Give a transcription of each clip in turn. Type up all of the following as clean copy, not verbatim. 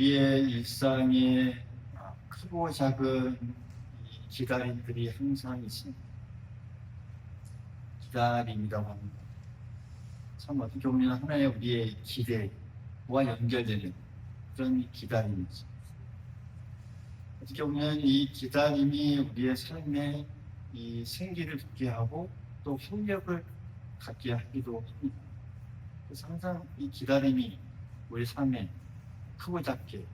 우리의 일상에 크고 작은 이 기다림들이 항상 있습니다. 기다림이라고 합니다. 참 어떻게 보면 하나의 우리의 기대와 연결되는 그런 기다림이죠. 어떻게 보면 이 기다림이 우리의 삶에 이 생기를 붙게 하고 또 활력을 갖게 하기도 합니다. 그래서 항상 이 기다림이 우리 삶에 크고 작게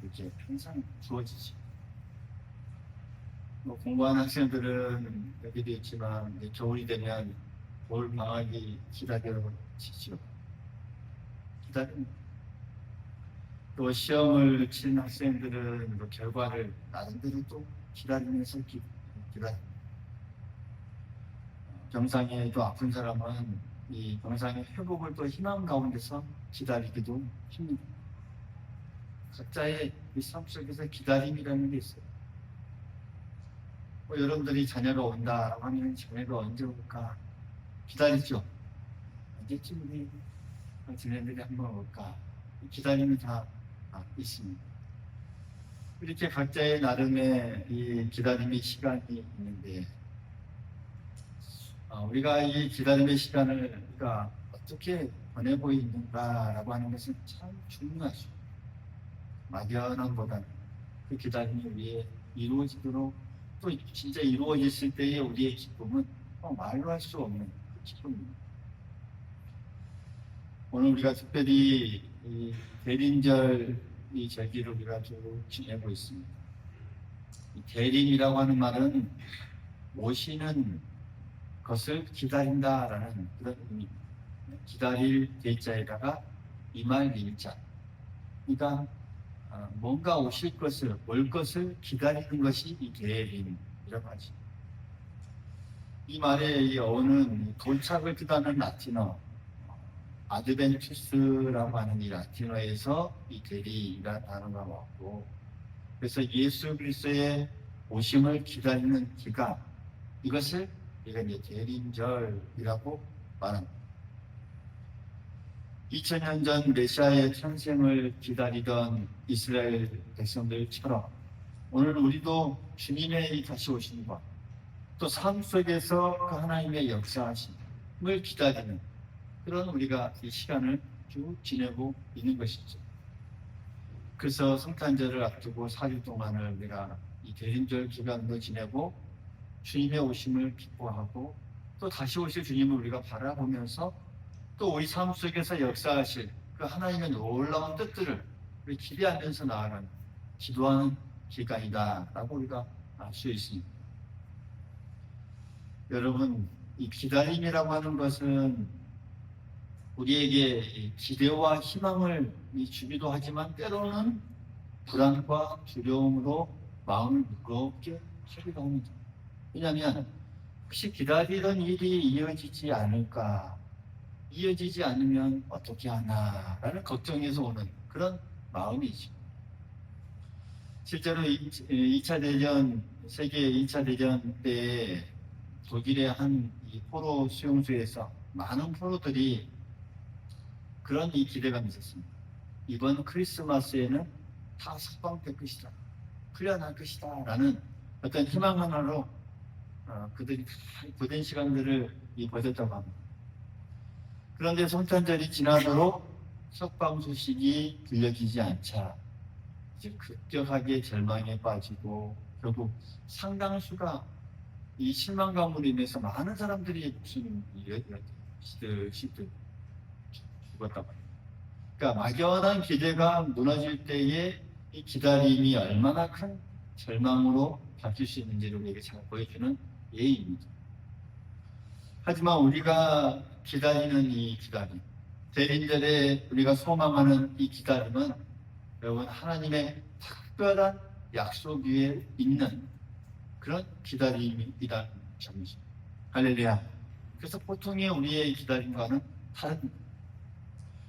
이렇게 항상 주어지죠. 공부하는 학생들은 여기도 있지만 이제 겨울이 되면 겨울 방학이 기다려지죠. 기다림. 또 시험을 치는 학생들은 또 결과를 나름대로 또 기다리면서 기다립니다. 병상에 또 아픈 사람은 이 병상의 회복을 또 희망 가운데서 기다리기도 합니다. 각자의 이 삶 속에서 기다림이라는 게 있어요. 여러분들이 자녀가 온다라고 하면 자녀가 언제 올까 기다리죠. 언제쯤 우리 자녀들이 한번 올까 기다림이 다 있습니다. 이렇게 각자의 나름의 이 기다림의 시간이 있는데 우리가 이 기다림의 시간을 우리가 어떻게 보내고 있는가라고 하는 것은 참 중요하죠. 막연함보다는 그 기다림이 우리의 이루어지도록 또 진짜 이루어졌을 때의 우리의 기쁨은 말로 할 수 없는 그 기쁨입니다. 오늘 우리가 특별히 이 대림절 이 절기를 우리가 쭉 지내고 있습니다. 이 대림이라고 하는 말은 오시는 것을 기다린다라는 그런 의미입니다. 기다릴 대자에다가 이말 일자. 그러니까 뭔가 오실 것을, 올 것을 기다리는 것이 이 대림이라고 하죠. 이 말의 이 어는 도착을 뜻하는 라틴어, 아드벤투스라고 하는 이 라틴어에서 이 대리라는 단어가 왔고, 그래서 예수 그리스도의 오심을 기다리는 기간, 이것을 우리가 이제 대림절이라고 말합니다. 2000년 전 메시아의 탄생을 기다리던 이스라엘 백성들처럼 오늘 우리도 주님의 다시 오심과 또 삶 속에서 그 하나님의 역사하심을 기다리는 그런 우리가 이 시간을 쭉 지내고 있는 것이죠. 그래서 성탄절을 앞두고 4일 동안을 우리가 이 대림절 기간도 지내고 주님의 오심을 기뻐하고 또 다시 오실 주님을 우리가 바라보면서 또 우리 삶 속에서 역사하실 그 하나님의 놀라운 뜻들을 우리 기대하면서 나아가는 기도하는 기간이다라고 우리가 알 수 있습니다. 여러분, 이 기다림이라고 하는 것은 우리에게 기대와 희망을 주기도 하지만 때로는 불안과 두려움으로 마음을 무겁게 하기도 합니다. 왜냐하면 혹시 기다리던 일이 이어지지 않을까, 이어지지 않으면 어떻게 하나라는 걱정에서 오는 그런 마음이죠. 실제로 2차 대전, 세계 2차 대전 때 독일의 한 이 포로 수용소에서 많은 포로들이 그런 이 기대감이 있었습니다. 이번 크리스마스에는 다 석방될 것이다. 풀려날 것이다. 라는 어떤 희망 하나로 그들이 다 고된 시간들을 버텼다고 합니다. 그런데 성탄절이 지나도록 석방 소식이 들려지지 않자 이제 급격하게 절망에 빠지고 결국 상당수가 이 실망감으로 인해서 많은 사람들이 목숨을 시들 죽었다고 합니다. 그러니까 막연한 기대가 무너질 때에 이 기다림이 얼마나 큰 절망으로 바뀔 수 있는지를 우리에게 잘 보여주는 예입니다. 하지만 우리가 기다리는 이 기다림, 대림절에 우리가 소망하는 이 기다림은 여러분 하나님의 특별한 약속 위에 있는 그런 기다림이라는 점이죠. 할렐루야. 그래서 보통의 우리의 기다림과는 다릅니다.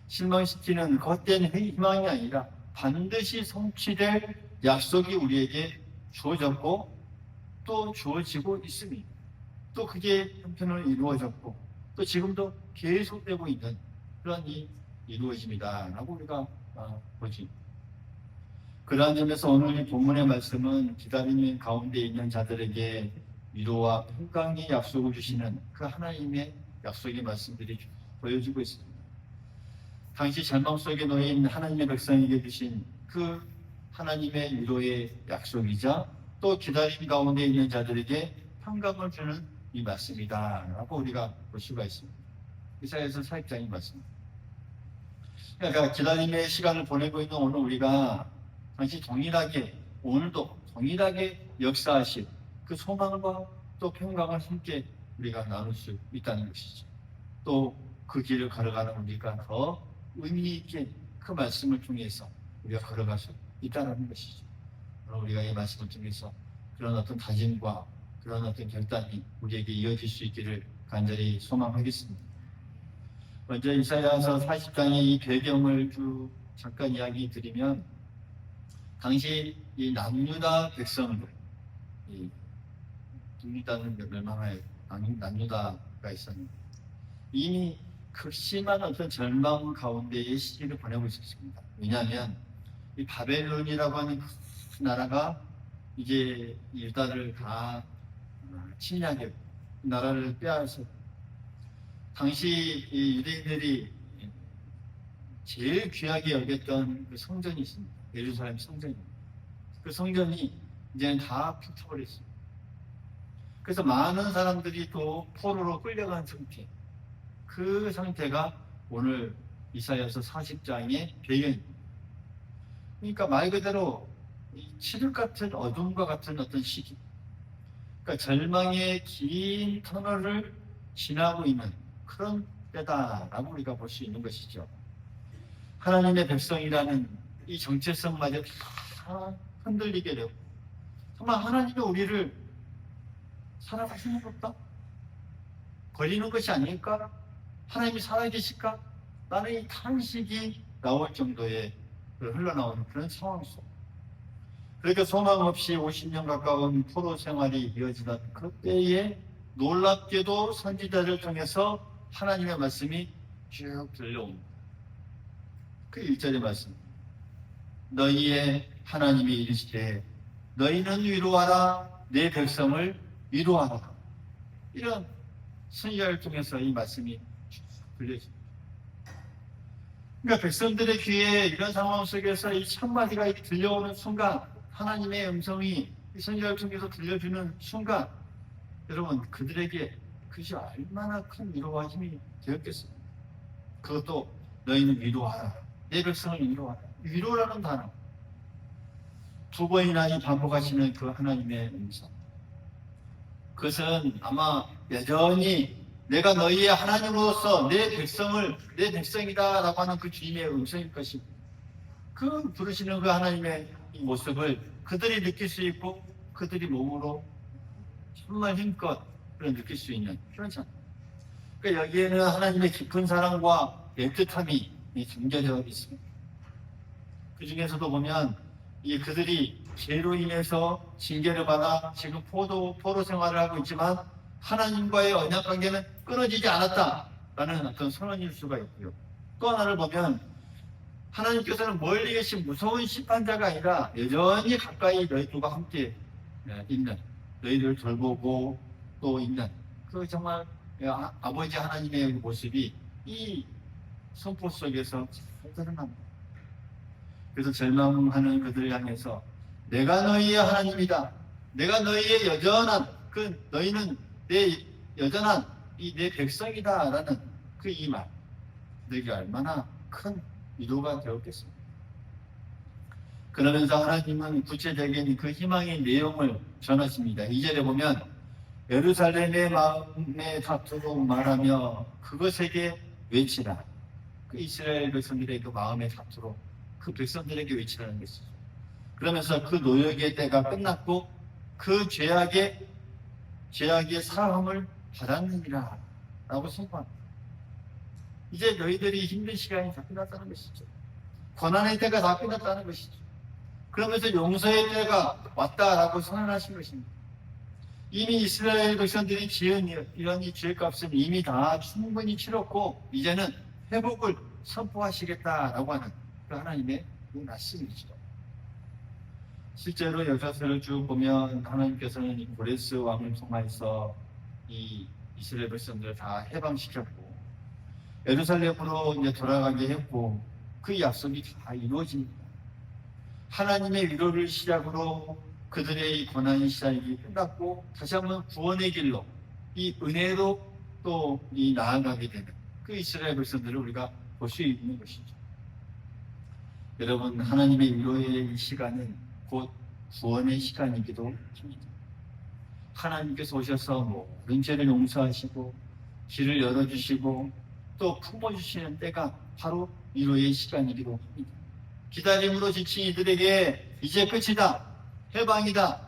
실망시키는 헛된 희망이 아니라 반드시 성취될 약속이 우리에게 주어졌고 또 주어지고 있습니다. 또 그게 한편으로 이루어졌고 또 지금도 계속되고 있는 그런 이루어짐이다라고 우리가 보지. 그러한 점에서 오늘 이 본문의 말씀은 기다리는 가운데 있는 자들에게 위로와 평강의 약속을 주시는 그 하나님의 약속의 말씀들이 보여지고 있습니다. 당시 절망 속에 놓인 하나님의 백성에게 주신 그 하나님의 위로의 약속이자 또 기다림 가운데 있는 자들에게 평강을 주는 이 말씀이다 라고 우리가 볼 수가 있습니다. 이사야서 40장의 말씀. 그러니까 기다림의 시간을 보내고 있는 오늘 우리가 당시 동일하게 오늘도 동일하게 역사하실 그 소망과 또 평강을 함께 우리가 나눌 수 있다는 것이죠. 또 그 길을 걸어가는 우리가 더 의미 있게 그 말씀을 통해서 우리가 걸어갈 수 있다는 것이죠. 우리가 이 말씀을 통해서 그런 어떤 다짐과 그런 어떤 결단이 우리에게 이어질 수 있기를 간절히 소망하겠습니다. 먼저 이사야서 40장의 이 배경을 잠깐 이야기 드리면, 당시 이 남유다 백성들, 이 북유다는 멸망할 남유다가 있었는데 이미 극심한 어떤 절망 가운데의 시기를 보내고 있었습니다. 왜냐하면 이 바벨론이라고 하는 그 나라가 이제 유다를 다 침략해 나라를 빼앗아, 당시 이 유대인들이 제일 귀하게 여겼던 그 성전이 있습니다. 예루살렘 성전입니다. 그 성전이 이제는 다 붙어버렸습니다. 그래서 많은 사람들이 또 포로로 끌려간 상태, 그 상태가 오늘 이사야서 40장의 배경입니다. 그러니까 말 그대로 칠흑 같은 어둠과 같은 어떤 시기, 그러니까 절망의 긴 터널을 지나고 있는 그런 때다라고 우리가 볼 수 있는 것이죠. 하나님의 백성이라는 이 정체성마저 다 흔들리게 되고, 정말 하나님이 우리를 사랑하시는 것다? 버리는 것이 아닐까? 하나님이 살아계실까? 나는 이 탄식이 나올 정도의 흘러나오는 그런 상황 속, 그러니까 소망 없이 50년 가까운 포로 생활이 이어지던 그때에 놀랍게도 선지자를 통해서 하나님의 말씀이 쭉 들려옵니다. 그 1절의 말씀, 너희의 하나님이 이르시되 너희는 위로하라, 내 백성을 위로하라. 이런 선지자를 통해서 이 말씀이 쭉 들려집니다. 그러니까 백성들의 귀에 이런 상황 속에서 이 첫마디가 들려오는 순간, 하나님의 음성이 이 선지자를 통해서 들려주는 순간, 여러분 그들에게 그것이 얼마나 큰 위로와 힘이 되었겠습니까? 그것도 너희는 위로하라, 내 백성을 위로하라. 위로라는 단어, 두 번이나 이 반복하시는 그 하나님의 음성, 그것은 아마 여전히 내가 너희의 하나님으로서 내 백성을 내 백성이다 라고 하는 그 주님의 음성일 것입니다. 그 부르시는 그 하나님의 이 모습을 그들이 느낄 수 있고 그들이 몸으로 정말 힘껏 그런 느낄 수 있는 그런 참. 그러니까 여기에는 하나님의 깊은 사랑과 애틋함이 담겨져 있습니다. 그 중에서도 보면 그들이 죄로 인해서 징계를 받아 지금 포로 생활을 하고 있지만 하나님과의 언약 관계는 끊어지지 않았다라는 어떤 선언일 수가 있고요. 또 하나를 보면 하나님께서는 멀리 계신 무서운 심판자가 아니라 여전히 가까이 너희들과 함께 있는, 너희들을 돌보고 또 있는 그 정말 아버지 하나님의 모습이 이 선포 속에서 잘 드러납니다. 그래서 절망하는 그들을 향해서 내가 너희의 하나님이다, 내가 너희의 여전한 너희는 내 여전한 내 백성이다 라는 그 이 말, 너희가 얼마나 큰 위로가 되었겠습니까? 그러면서 하나님은 구체적인 그 희망의 내용을 전하십니다. 2절에 보면 예루살렘의 마음에 닿도록 말하며 그것에게 외치라. 그 이스라엘 백성들의 그 마음에 닿도록 그 백성들에게 외치라는 것이죠. 그러면서 그 노역의 때가 끝났고 그 죄악의 사함을 받았느니라 라고 선포합니다. 이제 너희들이 힘든 시간이 다 끝났다는 것이죠. 고난의 때가 다 끝났다는 것이죠. 그러면서 용서의 때가 왔다라고 선언하신 것입니다. 이미 이스라엘 백성들이 지은 이런 죄값은 이미 다 충분히 치렀고 이제는 회복을 선포하시겠다라고 하는 그 하나님의 그 말씀이죠. 실제로 역사서를 쭉 보면 하나님께서는 이 고레스 왕을 통해서 이 이스라엘 백성들을 다 해방시켰고 예루살렘으로 이제 돌아가게 했고 그 약속이 다 이루어집니다. 하나님의 위로를 시작으로 그들의 이 고난의 시작이 끝났고 다시 한번 구원의 길로 이 은혜로 또 이 나아가게 되는 그 이스라엘 백성들을 우리가 볼 수 있는 것이죠. 여러분, 하나님의 위로의 시간은 곧 구원의 시간이기도 합니다. 하나님께서 오셔서 모든 죄를 용서하시고 길을 열어주시고 또 품어주시는 때가 바로 위로의 시간이기도 합니다. 기다림으로 지친 이들에게 이제 끝이다, 해방이다,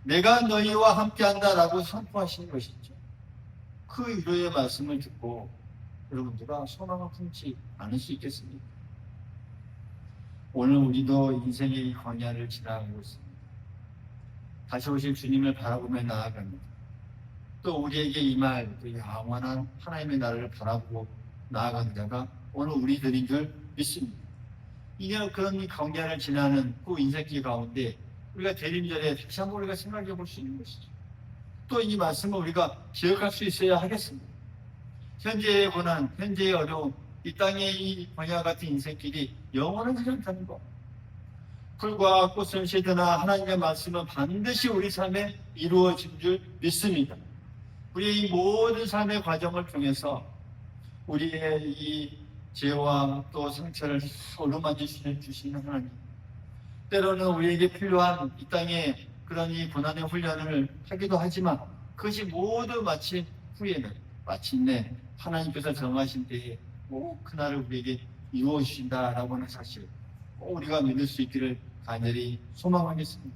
내가 너희와 함께한다 라고 선포하시는 것이죠. 그 위로의 말씀을 듣고 여러분들과 소망을 품지 않을 수 있겠습니까? 오늘 우리도 인생의 광야를 지나가고 있습니다. 다시 오실 주님을 바라보며 나아갑니다. 또 우리에게 임할 그 영원한 하나님의 나라를 바라보고 나아가는 자가 오늘 우리들인 줄 믿습니다. 이게 그런 이 광야를 지나는 그 인생길 가운데 우리가 대림절에 다시 한번 우리가 생각해 볼 수 있는 것이죠. 또 이 말씀을 우리가 기억할 수 있어야 하겠습니다. 현재의 고난, 현재의 어려움, 이 땅의 이 광야 같은 인생길이 영원하지 않다는 것. 풀과 꽃은 시드나 하나님의 말씀은 반드시 우리 삶에 이루어진 줄 믿습니다. 우리의 이 모든 삶의 과정을 통해서 우리의 이 죄와 또 상처를 어루만져 주시는 하나님, 때로는 우리에게 필요한 이 땅의 그런 이 고난의 훈련을 하기도 하지만 그것이 모두 마친 후에는 마침내 하나님께서 정하신 때에 꼭 그날을 우리에게 이루어 주신다라고 하는 사실, 꼭 우리가 믿을 수 있기를 간절히 소망하겠습니다.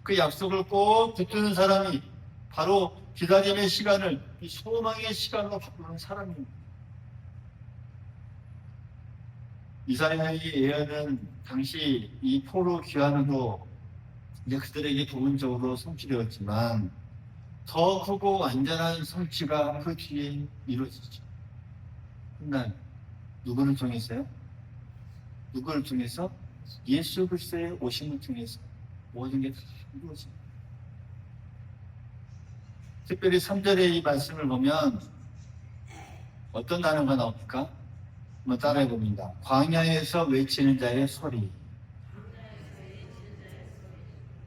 그 약속을 꼭 붙드는 사람이 바로 기다림의 시간을 이 소망의 시간으로 바꾸는 사람입니다. 이사야의 예언은 당시 이 포로 귀환으로 이제 그들에게 부분적으로 성취되었지만 더 크고 완전한 성취가 그 뒤에 이루어지죠. 훗날 누구를 통해서요? 누구를 통해서? 예수 그리스도의 오심을 통해서 모든 게 다 이루어집니다. 특별히 3절의 이 말씀을 보면 어떤 단어가 나옵니까? 한번 따라해 봅니다. 광야에서 외치는 자의 소리.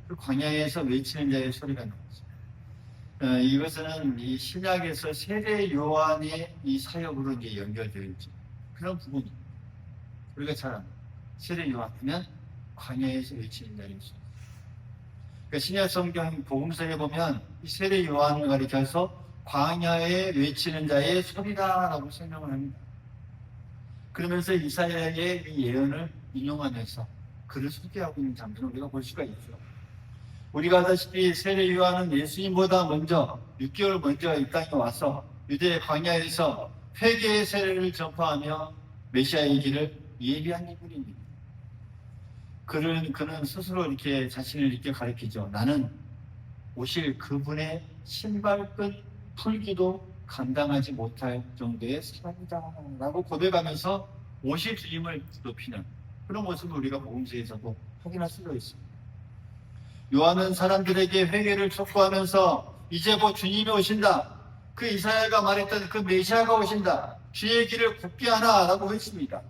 그 광야에서 외치는 자의 소리가 나오죠. 이것은 이 신약에서 세례 요한의 이 사역으로 이제 연결되어 있죠. 그런 부분이 우리가 잘 압니다. 세례 요한 하면 광야에서 외치는 자의 소리. 그러니까 신약 성경 복음서에 보면 이 세례 요한을 가리켜서 광야에 외치는 자의 소리다라고 설명을 합니다. 그러면서 이사야의 이 예언을 인용하면서 그를 소개하고 있는 장면을 우리가 볼 수가 있죠. 우리가 아다시피 세례 요한은 예수님보다 먼저 6개월 먼저 이 땅에 와서 유대 광야에서 회개의 세례를 전파하며 메시아의 길을 예비한 인물입니다. 그는 스스로 이렇게 자신을 이렇게 가리키죠. 나는 오실 그분의 신발끈 풀기도 감당하지 못할 정도의 사람이다 라고 고백하면서 오실 주님을 높이는 그런 모습을 우리가 복음서에서도 확인할 수가 있습니다. 요한은 사람들에게 회개를 촉구하면서 이제 곧 주님이 오신다, 그 이사야가 말했던 그 메시아가 오신다, 주의 길을 굽게 하라 라고 했습니다.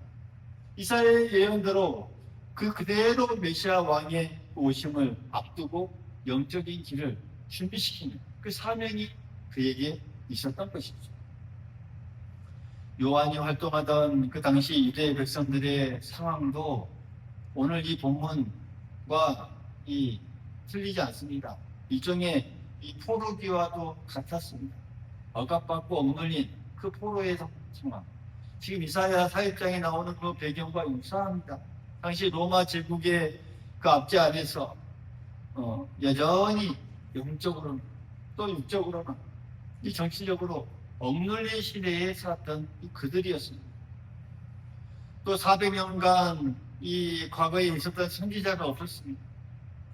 이사야의 예언대로 그대로 메시아 왕의 오심을 앞두고 영적인 길을 준비시키는 그 사명이 그에게 있었던 것이죠. 요한이 활동하던 그 당시 유대 백성들의 상황도 오늘 이 본문과 틀리지 않습니다. 일종의 이 포로기와도 같았습니다. 억압받고 억눌린 그 포로의 상황. 지금 이사야 사역장에 나오는 그 배경과 유사합니다. 당시 로마 제국의 그 압제 아래서 여전히 영적으로는 또 육적으로는 이 정치적으로 억눌린 시대에 살았던 그들이었습니다. 또 400년간 이 과거에 있었던 선지자가 없었습니다.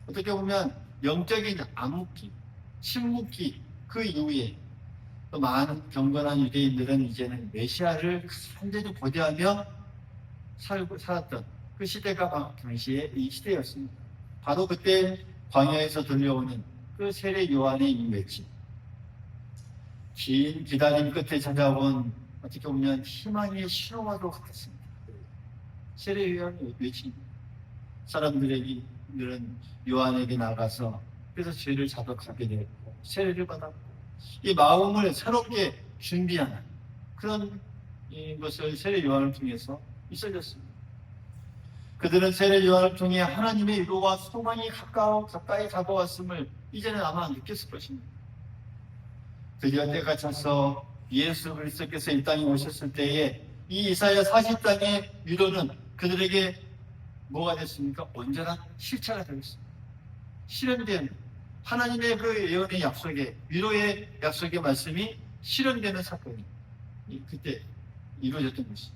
어떻게 보면 영적인 암흑기, 침묵기 그 이후에 또 많은 경건한 유대인들은 이제는 메시아를 완전히 고대하며 살았던 그 시대가 당시에 이 시대였습니다. 바로 그때 광야에서 들려오는 그 세례 요한의 이 외침. 긴 기다림 끝에 찾아온 어떻게 보면 희망의 신호와도 같았습니다. 세례 요한의 외침. 사람들은 요한에게 나가서 그래서 죄를 자백하게 되었고 세례를 받았고 이 마음을 새롭게 준비하는 그런 것을 세례 요한을 통해서 있어졌습니다. 그들은 세례 요한을 통해 하나님의 위로와 소망이 가까이 다가왔음을 이제는 아마 느꼈을 것입니다. 드디어 때가 차서 예수 그리스도께서 이 땅에 오셨을 때에 이 이사야 40장의 위로는 그들에게 뭐가 됐습니까? 온전한 실체가 되었습니다. 실현된 하나님의 그 예언의 약속에 위로의 약속의 말씀이 실현되는 사건이 그때 이루어졌던 것이죠.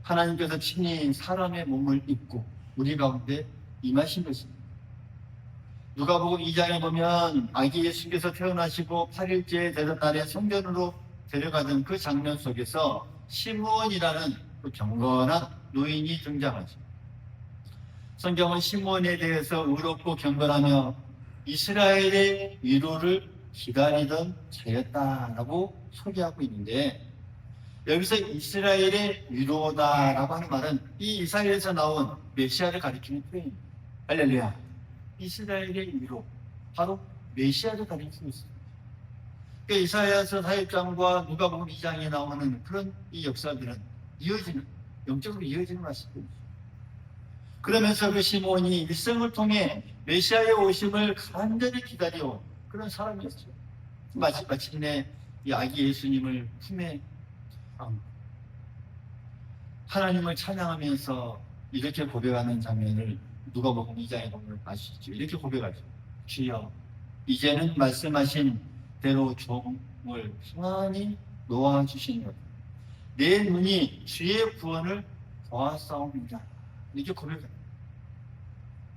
하나님께서 친히 사람의 몸을 입고 우리 가운데 임하신 것입니다. 누가복음 2장에 보면 아기 예수께서 태어나시고 8일째 되던 날에 성전으로 데려가던 그 장면 속에서 시므온이라는 그 경건한 노인이 등장하죠. 성경은 시므온에 대해서 의롭고 경건하며 이스라엘의 위로를 기다리던 자였다라고 소개하고 있는데 여기서 이스라엘의 위로다라고 하는 말은 이 이사야에서 나온 메시아를 가리키는 표현입니다. 할렐루야. 이스라엘의 위로, 바로 메시아를 가리키고 있습니다. 그러니까 이사야서 4장과 누가복음 2장에 나오는 그런 이 역사들은 영적으로 이어지는 말씀입니다. 그러면서 그 시몬이 일생을 통해 메시아의 오심을 간절히 기다려온 그런 사람이었죠. 마침내 이 아기 예수님을 품에 안고 하나님을 찬양하면서 이렇게 고백하는 장면을 누가복음 2장에 보면 아시죠? 이렇게 고백하죠. 주여, 이제는 말씀하신 대로 종을 평안히 놓아주시니라. 내 눈이 주의 구원을 보았사옵니다. 이렇게 고백합니다.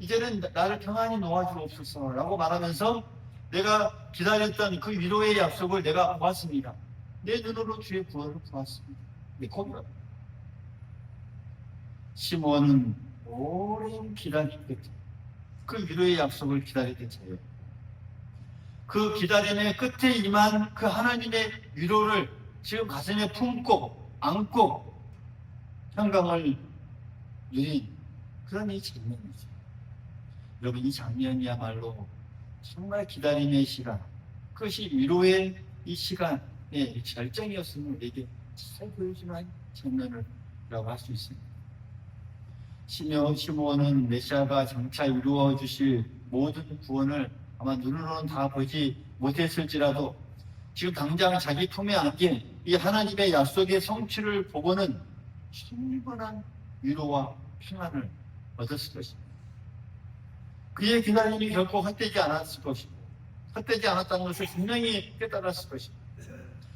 이제는 나를 평안히 놓아주옵소서라고 말하면서 내가 기다렸던 그 위로의 약속을 내가 보았습니다. 내 눈으로 주의 구원을 보았습니다. 네, 고백합니다. 시몬은 오랜 기다림 끝에 그 위로의 약속을 기다리던 자예요. 그 기다림의 끝에 임한 그 하나님의 위로를 지금 가슴에 품고 안고 평강을 누린 그런 이 장면이죠. 여러분, 이 장면이야말로 정말 기다림의 시간, 그것이 위로의 이 시간의 절정이었음을 우리에게 잘 보여주는 장면이라고 할 수 있습니다. 시므온은 메시아가 장차 이루어 주실 모든 구원을 아마 눈으로는 다 보지 못했을지라도 지금 당장 자기 품에 안긴 이 하나님의 약속의 성취를 보고는 충분한 위로와 평안을 얻었을 것입니다. 그의 기다림이 결코 헛되지 않았을 것이고 헛되지 않았다는 것을 분명히 깨달았을 것입니다.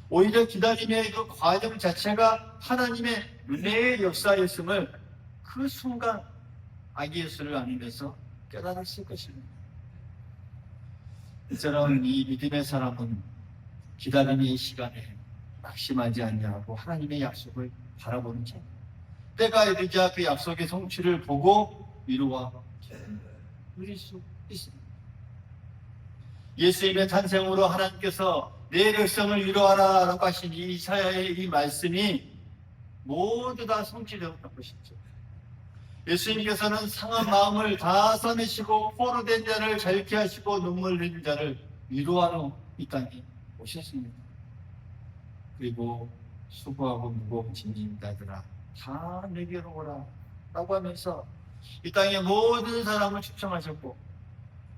오히려 기다림의 그 과정 자체가 하나님의 은혜의 역사였음을 그 순간 아기 예수를 안으면서 깨달았을 것입니다. 이처럼 이 믿음의 사람은 기다림의 시간에 낙심하지 않냐고 하나님의 약속을 바라보는 자입니다. 때가 이르자 그 약속의 성취를 보고 위로와 누릴 수 있습니다. 예수님의 탄생으로 하나님께서 내 백성을 위로하라 라고 하신 이 이사야의 이 말씀이 모두 다 성취되었던 것이죠. 예수님께서는 상한 마음을 다 써내시고 포로된 자를 자유케 하시고 눈물 흘린 자를 위로하러 이 땅에 오셨습니다. 그리고 수고하고 무거운 짐진 자들아 다 내게로 오라 라고 하면서 이 땅의 모든 사람을 초청하셨고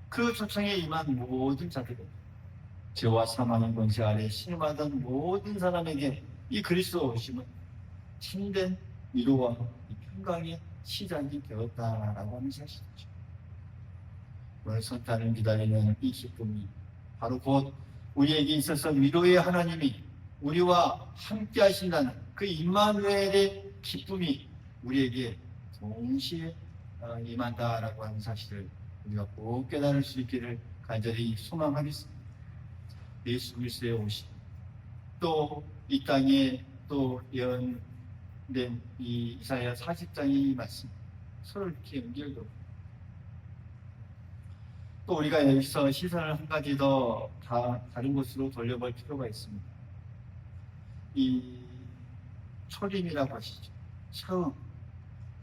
그 초청에 임한 모든 자들은 죄와 사망의 권세 아래 신음하던 모든 사람에게 이 그리스도 오심은 참된 위로와 평강의 시작이 되었다라고 하는 사실이죠. 오늘 성탄을 기다리는 이 기쁨이 바로 곧 우리에게 있어서 위로의 하나님이 우리와 함께 하신다는 그 임마누엘의 기쁨이 우리에게 동시에 임한다라고 하는 사실을 우리가 꼭 깨달을 수 있기를 간절히 소망하겠습니다. 예수 그리스도의 오심, 또 이 땅에 또 예언된 이 이사야 40장의 이 말씀 서로 이렇게 연결되고 또 우리가 여기서 시선을 한 가지 더 다른 곳으로 돌려볼 필요가 있습니다. 이 초림이라고 하시죠.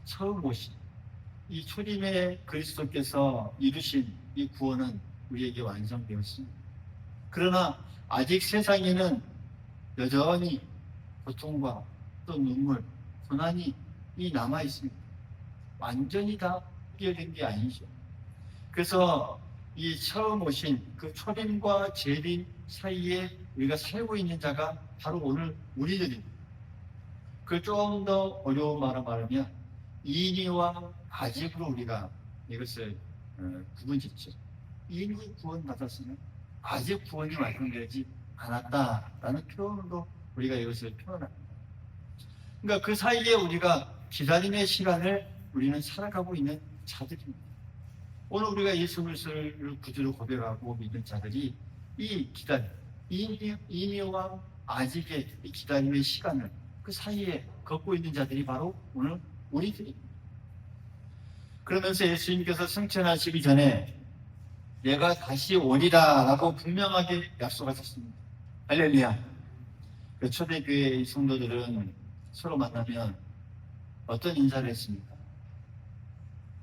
처음 오신 이 초림의 그리스도께서 이루신 이 구원은 우리에게 완성되었습니다. 그러나 아직 세상에는 여전히 고통과 또 눈물, 고난이 남아 있습니다. 완전히 다 해결된 게 아니죠. 그래서 이 처음 오신 그 초림과 재림 사이에 우리가 살고 있는 자가 바로 오늘 우리들입니다. 그걸 좀 더 어려운 말로 말하면 이니와 아직으로 우리가 이것을 구분짓죠. 이미 구원받았으면 아직 구원이 완성되지 않았다라는 표현으로 우리가 이것을 표현합니다. 그러니까 그 사이에 우리가 기다림의 시간을 우리는 살아가고 있는 자들입니다. 오늘 우리가 예수 그리스도를 구주로 고백하고 믿는 자들이 이 기다림, 이미와 아직의 이 기다림의 시간을 그 사이에 걷고 있는 자들이 바로 오늘 우리들입니다. 그러면서 예수님께서 승천하시기 전에 내가 다시 오리라 라고 분명하게 약속하셨습니다. 할렐루야. 그 초대교회의 성도들은 서로 만나면 어떤 인사를 했습니까?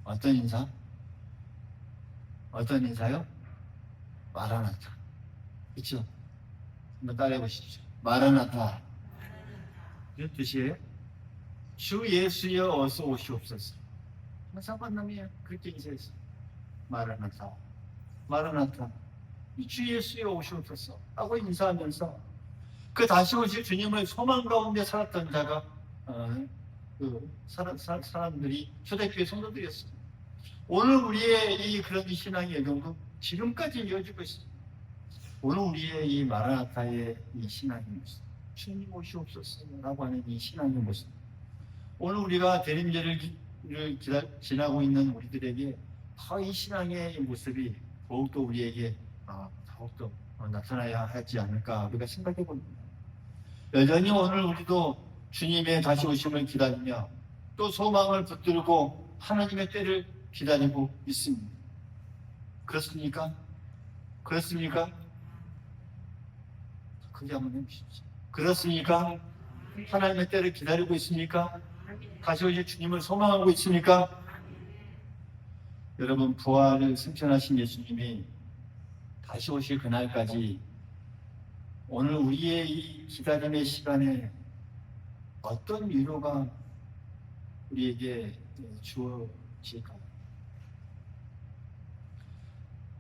어떤 인사? 어떤 인사요? 마라나타. 그렇죠? 한번 따라해 보십시오. 마라나타. 무슨 뜻이에요? 주 예수여 어서 오시옵소서. 항상 만나면 그렇게 인사했어요. 마라나타. 마라나타. 주 예수여 오시옵소서 하고 인사하면서 그 다시 오실 주님을 소망 가운데 살았던 자가 사람들이 초대교회 성도들이었습니다. 오늘 우리의 이 그런 신앙의 여정도 지금까지 이어지고 있습니다. 오늘 우리의 이 마라나타의 이 신앙의 모습, 주님 오시옵소서라고 하는 이 신앙의 모습, 오늘 우리가 대림절을 지나고 있는 우리들에게 더 이 신앙의 모습이 더욱더 우리에게 더욱더 나타나야 하지 않을까 우리가 생각해 봅니다. 여전히 오늘 우리도 주님의 다시 오심을 기다리며 또 소망을 붙들고 하나님의 때를 기다리고 있습니다. 그렇습니까? 그렇습니까? 크게 한번 해주십시오. 그렇습니까? 하나님의 때를 기다리고 있습니까? 다시 오실 주님을 소망하고 있습니까? 여러분, 부활을 승천하신 예수님이 다시 오실 그날까지 오늘 우리의 이 기다림의 시간에 어떤 위로가 우리에게 주어질까요?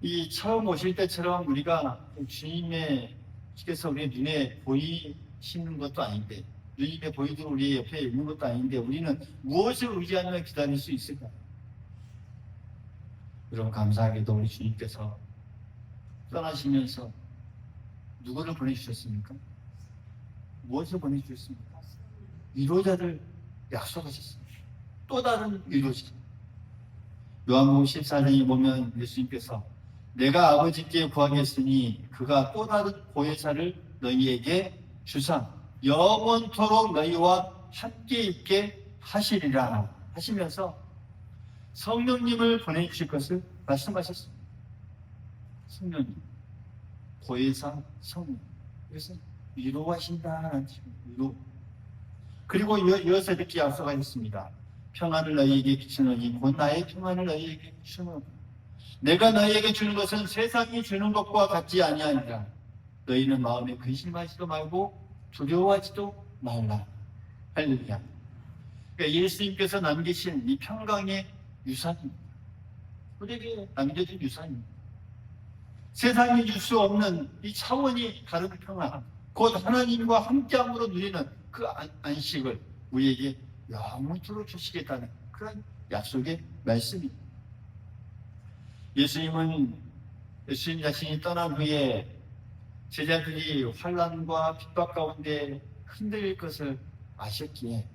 이 처음 오실 때처럼 우리가 주님께서 우리 눈에 보이시는 것도 아닌데, 주님의 보이도록 우리 옆에 있는 것도 아닌데, 우리는 무엇을 의지하며 기다릴 수 있을까요? 여러분, 감사하게도 우리 주님께서 떠나시면서 누구를 보내주셨습니까? 무엇을 보내주셨습니까? 위로자를 약속하셨습니다. 또 다른 위로자. 요한복음 14장에 보면 예수님께서 내가 아버지께 구하겠으니 그가 또 다른 보혜사를 너희에게 주사 영원토록 너희와 함께 있게 하시리라 하시면서 성령님을 보내주실 것을 말씀하셨습니다. 성령님, 보혜사 성령. 그래서 위로하신다는 위로. 그리고 이어서 이렇게 약속하셨습니다. 평안을 너희에게 주노니 곧 나의 평안을 너희에게 주노니 내가 너희에게 주는 것은 세상이 주는 것과 같지 아니하니라. 너희는 마음에 근심하지도 말고 두려워하지도 말라. 할렐루야. 그러니까 예수님께서 남기신 이 평강의 유산입니다. 우리에게 남겨진 유산입니다. 세상이 줄 수 없는 이 차원이 다른 평안, 곧 하나님과 함께함으로 누리는 그 안식을 우리에게 영원토록 주시겠다는 그런 약속의 말씀입니다. 예수님 자신이 떠난 후에 제자들이 환난과 핍박 가운데 흔들릴 것을 아셨기에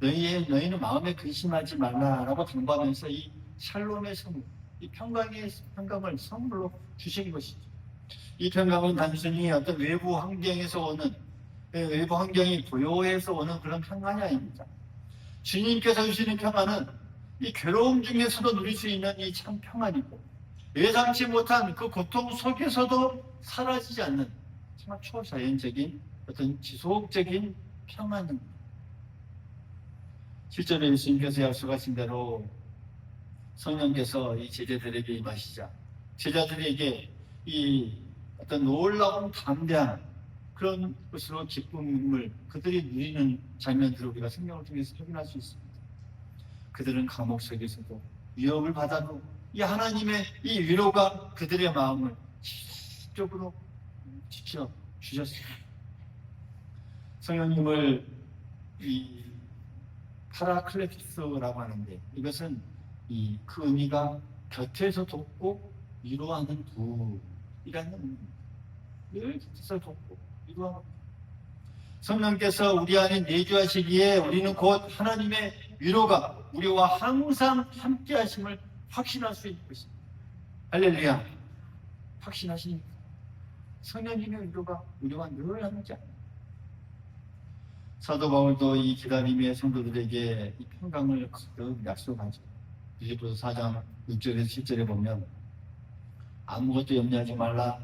너희는 마음에 근심하지 말라라고 당부하면서 이 샬롬의 선물, 이 평강을 선물로 주신 것이죠. 이 평강은 단순히 어떤 외부 환경에서 오는, 외부 환경이 고요해서 오는 그런 평안이 아닙니다. 주님께서 주시는 평안은 이 괴로움 중에서도 누릴 수 있는 이 참 평안이고, 예상치 못한 그 고통 속에서도 사라지지 않는 정말 초자연적인 어떤 지속적인 평안입니다. 실제로 예수님께서 약속하신 대로 성령께서 이 제자들에게 임하시자 제자들에게 이 어떤 놀라운 담대한 그런 것으로 기쁨을 그들이 누리는 장면들을 우리가 성경을 통해서 확인할 수 있습니다. 그들은 감옥 속에서도 위협을 받아도 이 하나님의 이 위로가 그들의 마음을 지속적으로 지켜주셨습니다. 성령님을 이 파라클레투스라고 하는데 이것은 그 의미가 곁에서 돕고 위로하는 분이라는 의미입니다. 늘 곁에서 돕고 위로하는 분. 성령께서 우리 안에 내주하시기에 우리는 곧 하나님의 위로가 우리와 항상 함께 하심을 확신할 수 있는 것입니다. 할렐루야. 확신하십니까? 성령님의 위로가 우리와 늘 함께 합니다. 사도 바울도 이 기다림의 성도들에게 이 평강을 거듭 약속하죠. 빌립보서 4장 6절에서 7절에 보면 아무것도 염려하지 말라.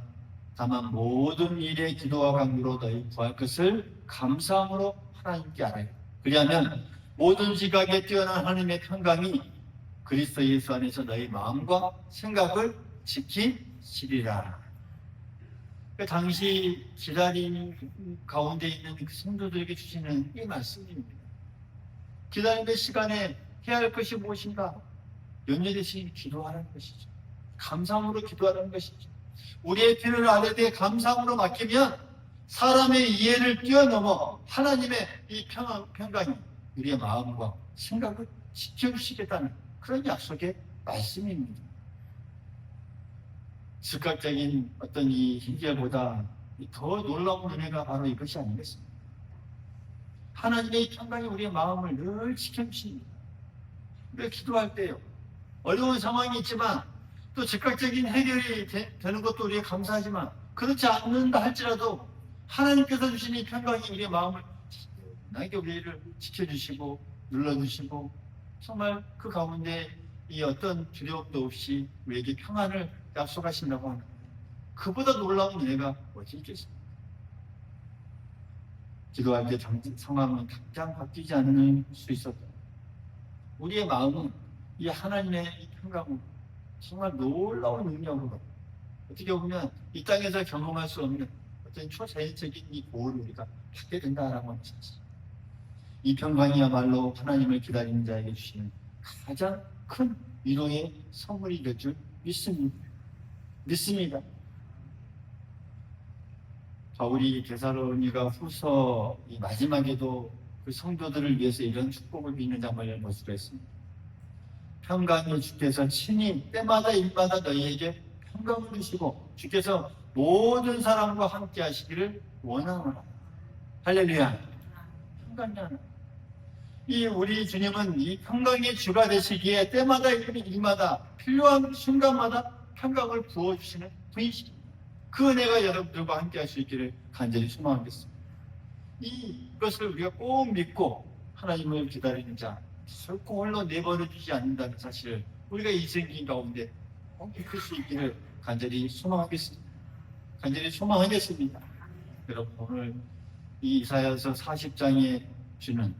다만 모든 일에 기도와 간구로 너희 구할 것을 감사함으로 하나님께 아뢰라. 그리하면 모든 지각에 뛰어난 하나님의 평강이 그리스도 예수 안에서 너희 마음과 생각을 지키시리라. 당시 기다림 가운데 있는 그 성도들에게 주시는 이 말씀입니다. 기다림의 시간에 해야 할 것이 무엇인가? 염려 대신 기도하는 것이죠. 감사함으로 기도하는 것이죠. 우리의 필요를 하나님께 감사함으로 맡기면 사람의 이해를 뛰어넘어 하나님의 이 평강이 우리의 마음과 생각을 지켜주시겠다는 그런 약속의 말씀입니다. 즉각적인 어떤 이 해결보다 더 놀라운 은혜가 바로 이것이 아니겠습니까? 하나님의 평강이 우리의 마음을 늘 지켜주십니다. 우리가 기도할 때요. 어려운 상황이 있지만 또 즉각적인 해결이 되는 것도 우리가 감사하지만 그렇지 않는다 할지라도 하나님께서 주신 이 평강이 우리의 마음을 나에게 우리를 지켜주시고 눌러주시고 정말 그 가운데 이 어떤 두려움도 없이 우리에게 평안을 약속하신다고 하는 그보다 놀라운 은혜가 어디 있겠습니까? 기도할 때 상황은 당장 바뀌지 않을 수 있었다. 우리의 마음은 이 하나님의 이 평강으로 정말 놀라운 능력으로 어떻게 보면 이 땅에서 경험할 수 없는 어떤 초자연적인 이 보호를 우리가 받게 된다라고 하는 사실. 이 평강이야말로 하나님을 기다리는 자에게 주시는 가장 큰 위로의 선물이 될 줄 믿습니다. 바울이 데살로니가 후서 이 마지막에도 그 성도들을 위해서 이런 축복을 비는 장면을 볼 수가 있습니다. 평강의 주께서 친히 때마다 일마다 너희에게 평강을 주시고 주께서 모든 사람과 함께 하시기를 원하노라. 할렐루야. 평강이 하나. 이 우리 주님은 이 평강의 주가 되시기에 때마다 일마다 필요한 순간마다 평강을 부어주시는 분이십니다. 그 은혜가 여러분들과 함께 할 수 있기를 간절히 소망하겠습니다. 이것을 우리가 꼭 믿고 하나님을 기다리는 자 결코 홀로 내버려 두지 않는다는 사실을 우리가 이 생긴 가운데 꼭 믿을 수 있기를 간절히 소망하겠습니다. 여러분 오늘 이 이사야서 40장에 주는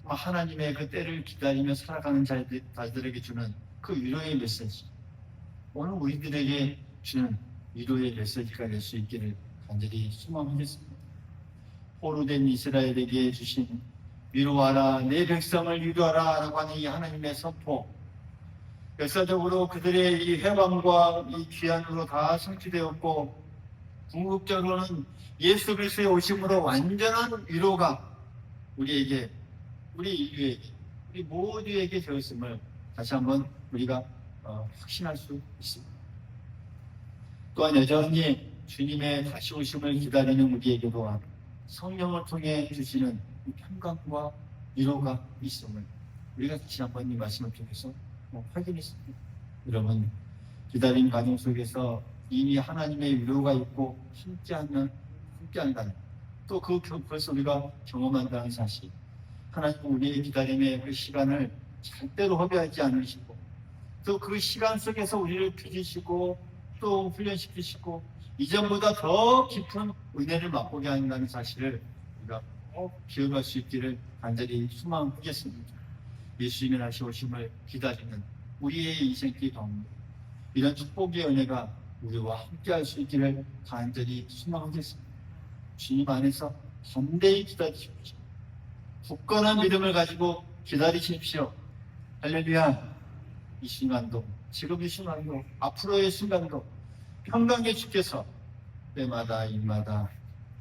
하나님의 그 때를 기다리며 살아가는 자들에게 주는 그 위로의 메시지, 오늘 우리들에게 주는 위로의 메시지가 될 수 있기를 간절히 소망하겠습니다. 포로된 이스라엘에게 주신 위로하라, 내 백성을 위로하라 라고 하는 이 하나님의 선포, 역사적으로 그들의 이 회방과 이 귀환으로 다 성취되었고 궁극적으로는 예수 그리스도의 오심으로 완전한 위로가 우리에게, 우리 인류에게, 우리 모두에게 되었음을 다시 한번 우리가 확신할 수 있습니다. 또한 여전히 주님의 다시 오심을 기다리는 우리에게 또한 성령을 통해 주시는 이 평강과 위로가 있음을 우리가 다시 한번 이 말씀을 통해서 확인했습니다. 여러분, 기다림 과정 속에서 이미 하나님의 위로가 있고 함께한다는 또 그것을 우리가 경험한다는 사실, 하나님은 우리의 기다림의 그 시간을 절대로 허비하지 않으시고 또 그 시간 속에서 우리를 빚으시고 또 훈련시키시고 이전보다 더 깊은 은혜를 맛보게 한다는 사실을 우리가 꼭 기억할 수 있기를 간절히 소망하겠습니다. 예수님의 다시 오심을 기다리는 우리의 인생길 가운데 이런 축복의 은혜가 우리와 함께할 수 있기를 간절히 소망하겠습니다. 주님 안에서 담대히 기다리십시오. 굳건한 믿음을 가지고 기다리십시오. 할렐루야. 이 순간도, 지금 이 순간도, 앞으로의 순간도 평강의 주께서 때마다 일마다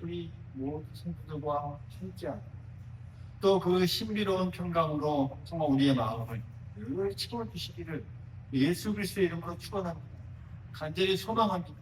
우리 모든 성도들과 함께하고 또 그 신비로운 평강으로 정말 우리의 마음을 늘 채워주시기를 예수 그리스도의 이름으로 축원합니다. 간절히 소망합니다.